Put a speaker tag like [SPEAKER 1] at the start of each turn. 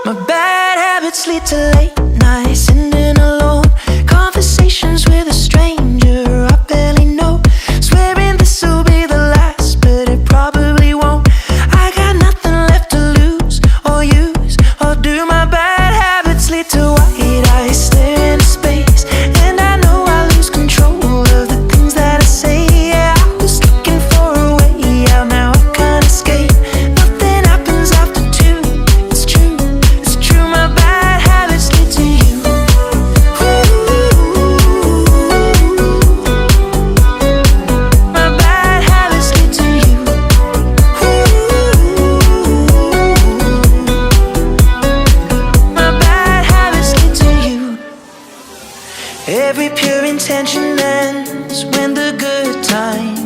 [SPEAKER 1] My bad habits lead to late nights, sitting alone, conversations with a stranger I barely know, swearing this'll be the last, but it probably won't. I got nothing left to lose or use or do. My bad habits lead to white eyes staring into space, and I know I lose control of the things that I say. Yeah, I was looking for a way out, now I can't escape. Nothing happens after two. It's true, it's true. My bad habits lead to you. My bad habits lead to you. My bad habits lead to you. Every pure intention ends when the good times